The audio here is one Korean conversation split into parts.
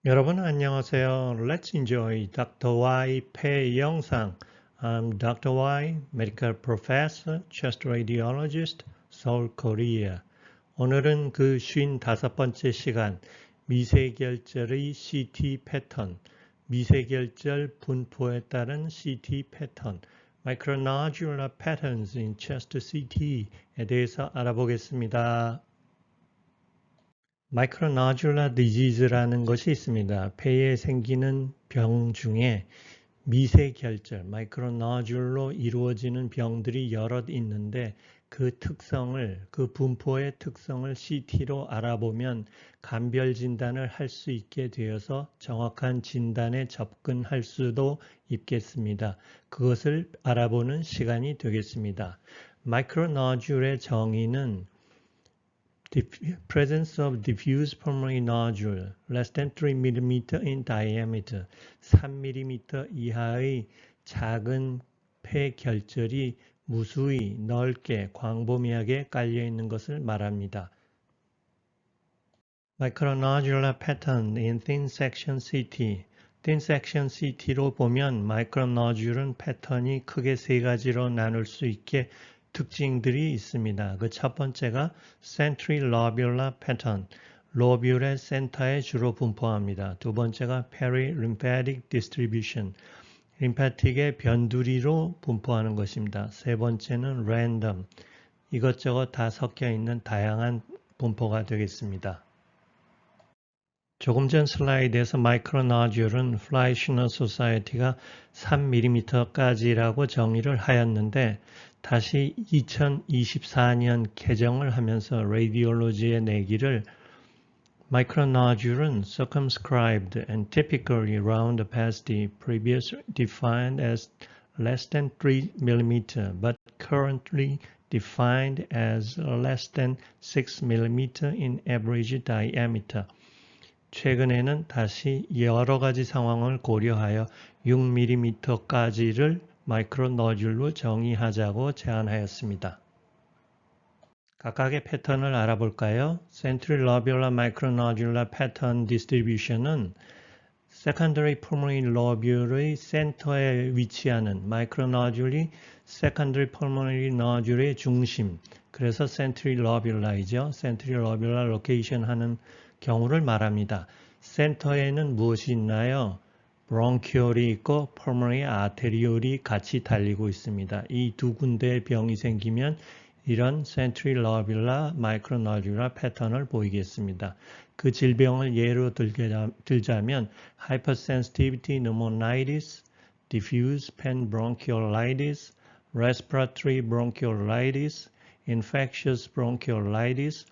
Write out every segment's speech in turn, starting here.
여러분 안녕하세요. Let's enjoy Dr. Y 폐 영상. I'm Dr. Y, Medical Professor, Chest Radiologist, Seoul, Korea. 오늘은 그 55번째 시간 미세결절의 CT 패턴, 미세결절 분포에 따른 CT 패턴, Micronodular Patterns in Chest CT에 대해서 알아보겠습니다. 마이크로노듈라 디지즈라는 것이 있습니다. 폐에 생기는 병 중에 미세결절, 마이크로노듈로 이루어지는 병들이 여럿 있는데 그 특성을, 그 분포의 특성을 CT로 알아보면 감별 진단을 할 수 있게 되어서 정확한 진단에 접근할 수도 있겠습니다. 그것을 알아보는 시간이 되겠습니다. 마이크로노듈의 정의는 presence of diffuse pulmonary nodule less than 3 mm in diameter, 3mm 이하의 작은 폐 결절이 무수히 넓게 광범위하게 깔려 있는 것을 말합니다. Micronodular pattern in thin section CT. thin section CT로 보면 마이크로노듈은 패턴이 크게 세 가지로 나눌 수 있게 특징들이 있습니다. 그 첫 번째가 centrilobular pattern, 로뷸의 센터에 주로 분포합니다. 두 번째가 perilymphatic distribution, 림파틱의 변두리로 분포하는 것입니다. 세 번째는 random, 이것저것 다 섞여 있는 다양한 분포가 되겠습니다. 조금 전 슬라이드에서 마이크로노듈은 플라이슈너 소사이어티가 3mm까지라고 정의를 하였는데 다시 2024년 개정을 하면서 라디올로지에 내기를 Micronodules circumscribed and typically round past the previous defined as less than 3 mm but currently defined as less than 6 mm in average diameter. 최근에는 다시 여러 가지 상황을 고려하여 6mm까지를 마이크로노듈로 정의하자고 제안하였습니다. 각각의 패턴을 알아볼까요? Centrilobular Micronodular Pattern Distribution은 Secondary Pulmonary Lobule의 센터에 위치하는 마이크로노듈이 Secondary Pulmonary Nodule의 중심, 그래서 Centrilobular이죠. Centrilobular Location 하는 경우를 말합니다. 센터에는 무엇이 있나요? 브론키올이 있고 pulmonary arteriol이 같이 달리고 있습니다. 이 두 군데의 병이 생기면 이런 centrilobular micronodular 패턴을 보이겠습니다. 그 질병을 예로 들자면 hypersensitivity pneumonitis, diffuse panbronchiolitis, respiratory bronchiolitis, infectious bronchiolitis,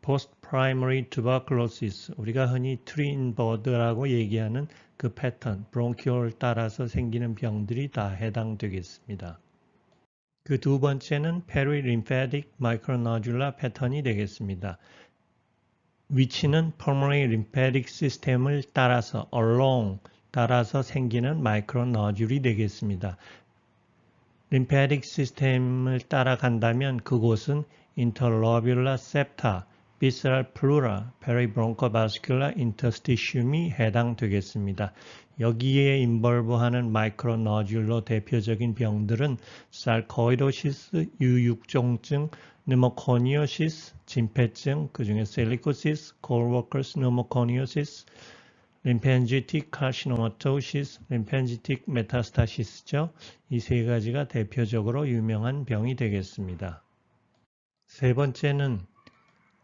post-primary tuberculosis, 우리가 흔히 트윈버드라고 얘기하는 그 패턴, 브론키올 따라서 생기는 병들이 다 해당되겠습니다. 그 두 번째는 perilymphatic micronodular 패턴이 되겠습니다. 위치는 pulmonary lymphatic system을 따라서, along, 따라서 생기는 마이크로노듈이 되겠습니다. lymphatic system을 따라간다면 그곳은 interlobular septa, visceral pleura, peribronchovascular interstitium이 해당되겠습니다. 여기에 인벌브하는 마이크로노듈로 대표적인 병들은 sarcoidosis, 유육종증, pneumoconiosis, 진폐증, 그중에 silicosis, coworkers pneumoconiosis, lymphangitic carcinomatosis, lymphangitic metastasis죠. 이 세 가지가 대표적으로 유명한 병이 되겠습니다. 세 번째는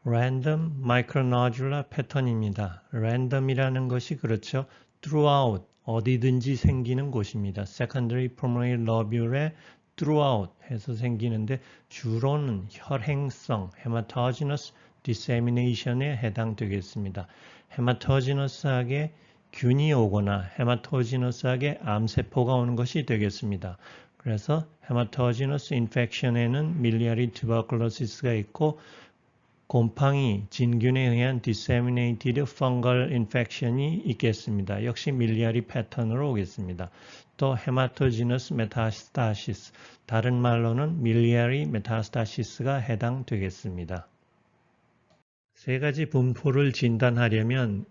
random micronodular 패턴입니다. random이라는 것이 그렇죠. throughout, 어디든지 생기는 곳입니다. secondary pulmonary lobule에 throughout 해서 생기는데 주로는 혈행성, hematogenous dissemination에 해당되겠습니다. 헤마토지너스하게 균이 오거나 헤마토지너스하게 암세포가 오는 것이 되겠습니다. 그래서 헤마토지너스 인펙션에는 밀리아리 투버클로시스가 있고 곰팡이, 진균에 의한 disseminated fungal infection이 있겠습니다. 역시 밀리아리 패턴으로 오겠습니다. 또 헤마토지너스 메타스타시스, 다른 말로는 밀리아리 메타스타시스가 해당되겠습니다. 세 가지 분포를 진단하려면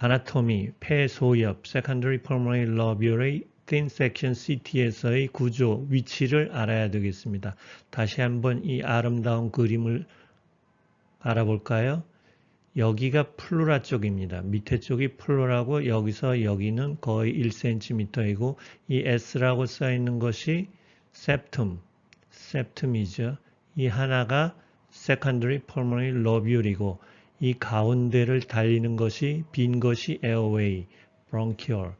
아나토미, 폐 소엽, secondary pulmonary lobule의 thin section CT에서의 구조, 위치를 알아야 되겠습니다. 다시 한번 이 아름다운 그림을 알아볼까요? 여기가 플루라 쪽입니다. 밑에 쪽이 플루라고 여기서 여기는 거의 1cm이고 이 S라고 써 있는 것이 septum이죠. 이 하나가 secondary pulmonary lobule이고 이 가운데를 달리는 것이 빈 것이 airway, bronchial.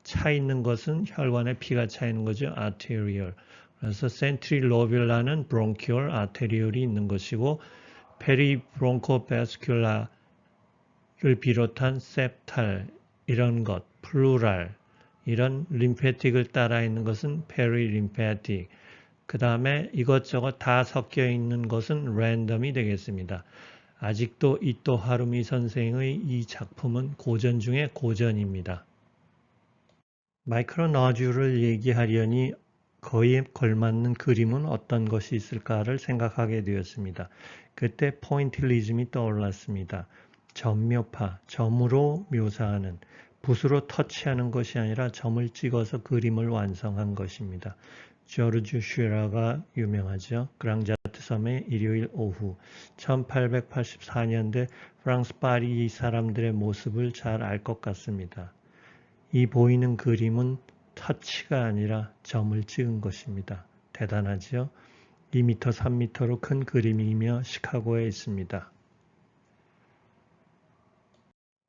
차 있는 것은 혈관에 피가 차 있는 거죠. arterial. 그래서 central lobula는 bronchial, arterial이 있는 것이고 peribronchovascular을 비롯한 septal 이런 것, pleural 이런 림페틱을 따라 있는 것은 perilymphatic. 그 다음에 이것저것 다 섞여 있는 것은 random이 되겠습니다. 아직도 이토 하루미 선생의 이 작품은 고전 중에 고전입니다. 마이크로너듈을 얘기하려니 거기에 걸맞는 그림은 어떤 것이 있을까를 생각하게 되었습니다. 그때 포인틸리즘이 떠올랐습니다. 점묘파, 점으로 묘사하는, 붓으로 터치하는 것이 아니라 점을 찍어서 그림을 완성한 것입니다. 조르주 슈라가 유명하죠. 그랑자트 섬의 일요일 오후 1884년대 프랑스 파리 사람들의 모습을 잘 알 것 같습니다. 이 보이는 그림은 터치가 아니라 점을 찍은 것입니다. 대단하죠? 2m, 3m로 큰 그림이며 시카고에 있습니다.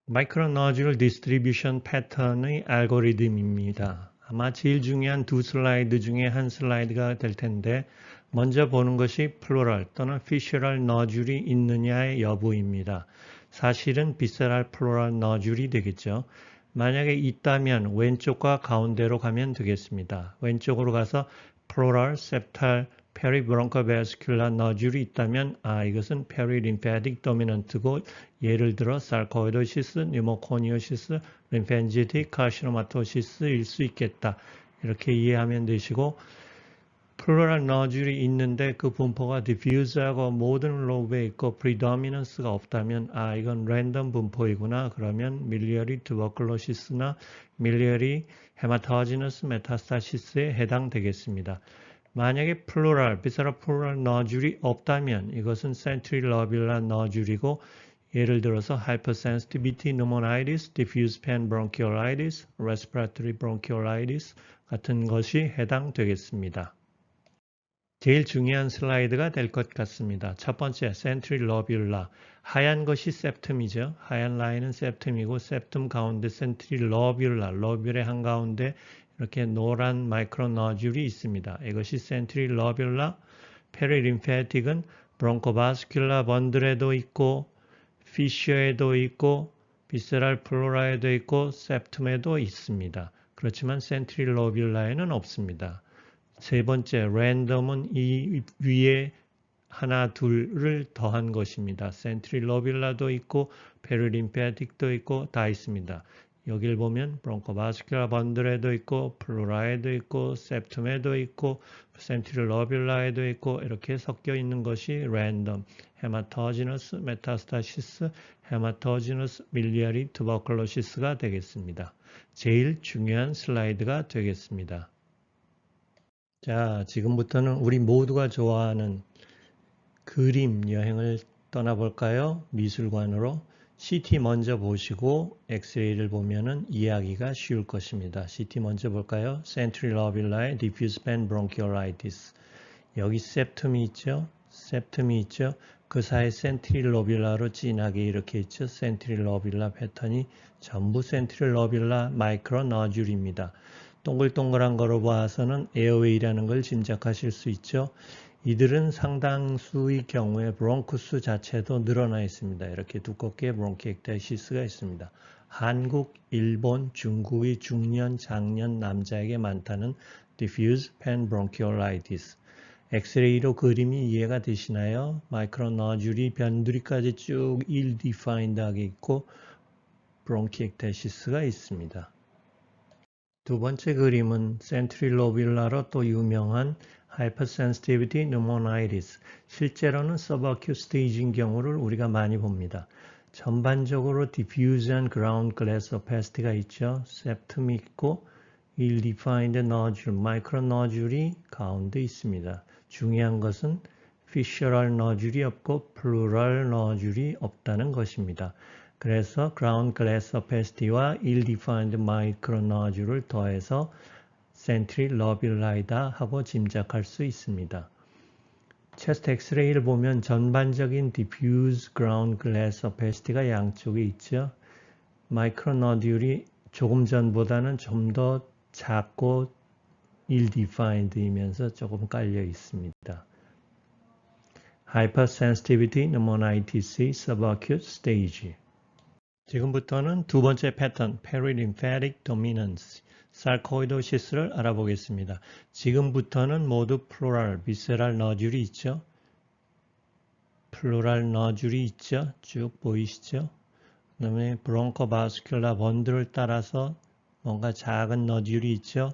마이크로너듈 디스트리뷰션 패턴의 알고리즘입니다. 아마 제일 중요한 두 슬라이드 중에 한 슬라이드가 될 텐데 먼저 보는 것이 플로럴 또는 피셔럴 너듈이 있느냐의 여부입니다. 사실은 비세랄 플로럴 너듈이 되겠죠. 만약에 있다면 왼쪽과 가운데로 가면 되겠습니다. 왼쪽으로 가서 pleural, septal, peribronchovascular 너듈이 있다면 이것은 perilymphatic dominant고 예를 들어 sarcoidosis, pneumoconiosis, lymphangitic carcinomatosis일 수 있겠다. 이렇게 이해하면 되시고 플루럴 너듈이 있는데 그 분포가 diffuse하고 모든 로브에 있고 predominance가 없다면 이건 랜덤 분포이구나. 그러면 miliary tuberculosis나 miliary hematogenous metastasis에 해당되겠습니다. 만약에 visceral pleural 너듈이 없다면 이것은 central lobular 너듈이고 예를 들어서 hypersensitivity pneumonitis, diffuse panbronchiolitis, respiratory bronchiolitis 같은 것이 해당되겠습니다. 제일 중요한 슬라이드가 될 것 같습니다. 첫 번째, central lobular. 하얀 것이 septum이죠. 하얀 라인은 septum이고 septum 가운데 central lobular, 로뷸의 한가운데 이렇게 노란 마이크로너듈이 있습니다. 이것이 central lobular. perilymphatic은 bronchobascular bundle에도 있고 fissure에도 있고 visceral pleura에도 있고 septum에도 있습니다. 그렇지만 central lobular에는 없습니다. 세 번째, 랜덤은 이 위에 하나, 둘을 더한 것입니다. central lobular도 있고 perilymphatic도 있고 다 있습니다. 여기를 보면 bronchobascular bundle에도 있고 pleura에도 있고 septum에도 있고 central lobular에도 있고 이렇게 섞여 있는 것이 랜덤, hematogenous metastasis, hematogenous miliary tuberculosis가 되겠습니다. 제일 중요한 슬라이드가 되겠습니다. 자, 지금부터는 우리 모두가 좋아하는 그림 여행을 떠나볼까요? 미술관으로. CT 먼저 보시고 엑스레이를 보면은 이해하기가 쉬울 것입니다. CT 먼저 볼까요? Central lobular diffuse panbronchiolitis. 여기 septum이 있죠? septum이 있죠? 그 사이에 central lobular로 진하게 이렇게 있죠? central lobular 패턴이 전부 central lobular 마이크로너듈입니다. 동글동글한 거로 봐서는 에어웨이라는 걸 짐작하실 수 있죠. 이들은 상당수의 경우에 브론쿠스 자체도 늘어나 있습니다. 이렇게 두껍게 브론키엑타시스가 있습니다. 한국, 일본, 중국의 중년, 장년 남자에게 많다는 diffuse panbronchiolitis. 엑스레이로 그림이 이해가 되시나요? 마이크로너듈이 변두리까지 쭉 defined하게 있고 브론키엑타시스가 있습니다. 두 번째 그림은 central lobular로 또 유명한 hypersensitivity pneumonitis. 실제로는 subacute stage인 경우를 우리가 많이 봅니다. 전반적으로 diffuse한 ground glass opacity가 있죠. septum이 있고 ill-defined nodule, micro nodule이 가운데 있습니다. 중요한 것은 fissural nodule이 없고 pleural nodule이 없다는 것입니다. 그래서 ground glass opacity와 ill-defined micro nodule을 더해서 centri lobuli다 하고 짐작할 수 있습니다. 체스트 엑스레이를 보면 전반적인 diffuse ground glass opacity가 양쪽에 있죠. 마이크로 너듈이 조금 전보다는 좀 더 작고 ill-defined이면서 조금 깔려 있습니다. Hypersensitivity pneumonitis subacute stage. 지금부터는 두 번째 패턴, perilymphatic dominance, sarcoidosis,를 알아보겠습니다. 지금부터는 모두 플로랄, 비세랄 너듈이 있죠. 플로랄 너듈이 있죠. 쭉 보이시죠? 그 다음에 브론코바스큘라 번들을 따라서 뭔가 작은 너듈이 있죠.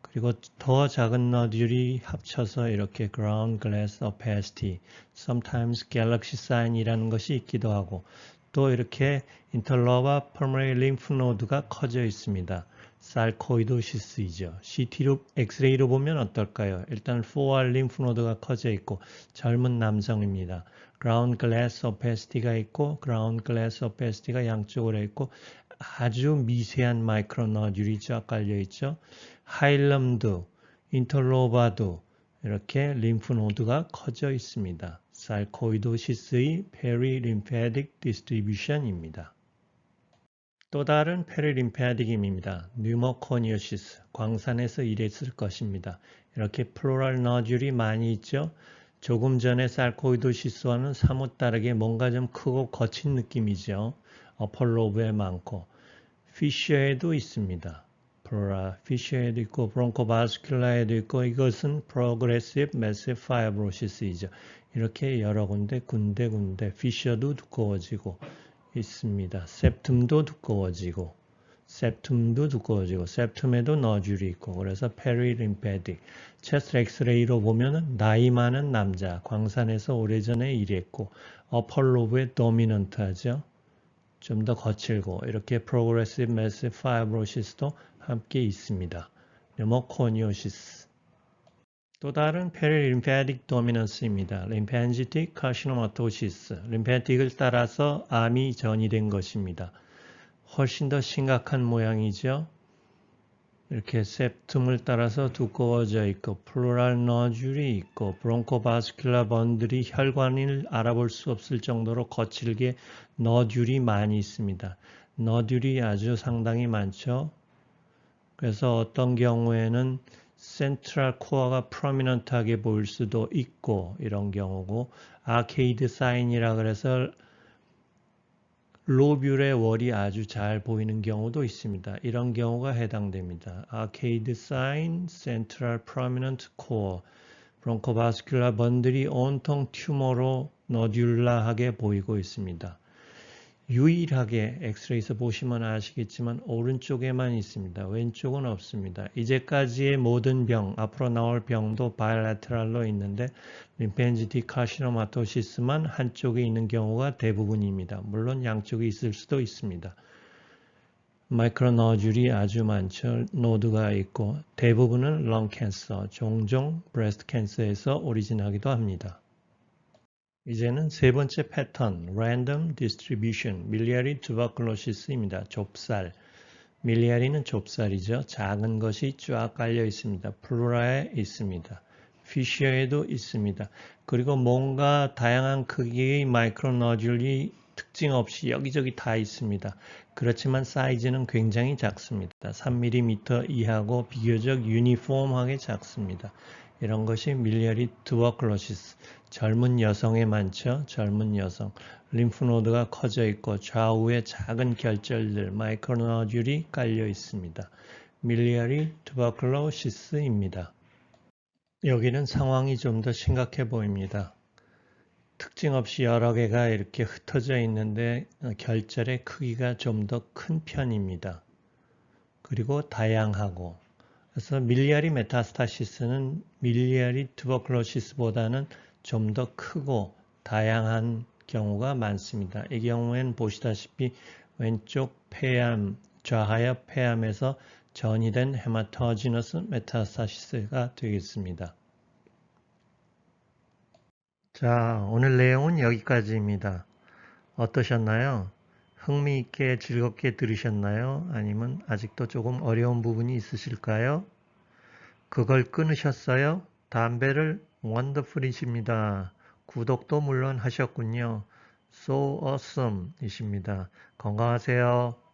그리고 더 작은 너듈이 합쳐서 이렇게 ground glass opacity, sometimes galaxy sign이라는 것이 있기도 하고 또 이렇게 인터로바 퍼머리 림프 노드가 커져 있습니다. sarcoidosis이죠. CT로 엑스레이로 보면 어떨까요? 일단 4R 림프 노드가 커져 있고 젊은 남성입니다. ground glass opacity가 있고 ground glass opacity가 양쪽으로 있고 아주 미세한 마이크로 너듈이 쫙 깔려 있죠. 하일럼도 인터로바도 이렇게 림프 노드가 커져 있습니다. sarcoidosis의 perilymphatic distribution입니다. 또 다른 perilymphatic입니다. pneumoconiosis, 광산에서 일했을 것입니다. 이렇게 플로랄 너듈이 많이 있죠. 조금 전에 sarcoidosis와는 사뭇 다르게 뭔가 좀 크고 거친 느낌이죠. 어펄로브에 많고 피쉬어에도 있습니다. 플로라 피쉬어에도 있고 브론코바스큘라에도 있고 이것은 progressive massive fibrosis이죠. 이렇게 여러 군데 피쉬어도 두꺼워지고 있습니다. septum도 두꺼워지고 septum에도 너듈이 있고 그래서 perilymphatic. 체스트 엑스레이로 보면 나이 많은 남자, 광산에서 오래전에 일했고 어펄로브에 도미넌트하죠. 좀 더 거칠고 이렇게 progressive massive fibrosis도 함께 있습니다. pneumoconiosis. 또 다른 perilymphatic dominance입니다. lymphangitic carcinomatosis, 림파틱을 따라서 암이 전이된 것입니다. 훨씬 더 심각한 모양이죠. 이렇게 septum을 따라서 두꺼워져 있고 플로랄 너듈이 있고 브론코바스큘라 번들이 혈관을 알아볼 수 없을 정도로 거칠게 너듈이 많이 있습니다. 너듈이 아주 상당히 많죠. 그래서 어떤 경우에는 센트럴 코어가 프로미넌트하게 보일 수도 있고 이런 경우고 아케이드 사인이라 그래서 로뷸의 월이 아주 잘 보이는 경우도 있습니다. 이런 경우가 해당됩니다. 아케이드 사인, 센트럴 프로미넌트 코어, 브론코바스큘라 번들이 온통 튜머로 너듈라하게 보이고 있습니다. 유일하게 엑스레이에서 보시면 아시겠지만 오른쪽에만 있습니다. 왼쪽은 없습니다. 이제까지의 모든 병, 앞으로 나올 병도 바이래테랄로 있는데 림팬지틱 카시노마토시스만 한쪽에 있는 경우가 대부분입니다. 물론 양쪽에 있을 수도 있습니다. 마이크로 너듈이 아주 많죠. 노드가 있고 대부분은 렁 캔서, 종종 브레스트 캔서에서 오리진하기도 합니다. 이제는 세 번째 패턴, random distribution, miliary tuberculosis입니다. 좁쌀. 밀리아리는 좁쌀이죠. 작은 것이 쫙 깔려 있습니다. 플로라에 있습니다. 피쉬어에도 있습니다. 그리고 뭔가 다양한 크기의 마이크로 너듈이 특징 없이 여기저기 다 있습니다. 그렇지만 사이즈는 굉장히 작습니다. 3mm 이하고 비교적 유니폼하게 작습니다. 이런 것이 밀리아리 투버클로시스. 젊은 여성에 많죠. 젊은 여성. 림프노드가 커져 있고 좌우에 작은 결절들, 마이크로 너듈이 깔려 있습니다. 밀리아리 투버클로시스입니다. 여기는 상황이 좀 더 심각해 보입니다. 특징 없이 여러 개가 이렇게 흩어져 있는데 결절의 크기가 좀 더 큰 편입니다. 그리고 다양하고 그래서 밀리아리 메타스타시스는 밀리아리 투버클로시스보다는 좀 더 크고 다양한 경우가 많습니다. 이 경우에는 보시다시피 왼쪽 폐암, 좌하엽 폐암에서 전이된 헤마토지너스 메타스타시스가 되겠습니다. 자, 오늘 내용은 여기까지입니다. 어떠셨나요? 흥미있게 즐겁게 들으셨나요? 아니면 아직도 조금 어려운 부분이 있으실까요? 그걸 끊으셨어요? 담배를 원더풀이십니다. 구독도 물론 하셨군요. So awesome 이십니다. 건강하세요.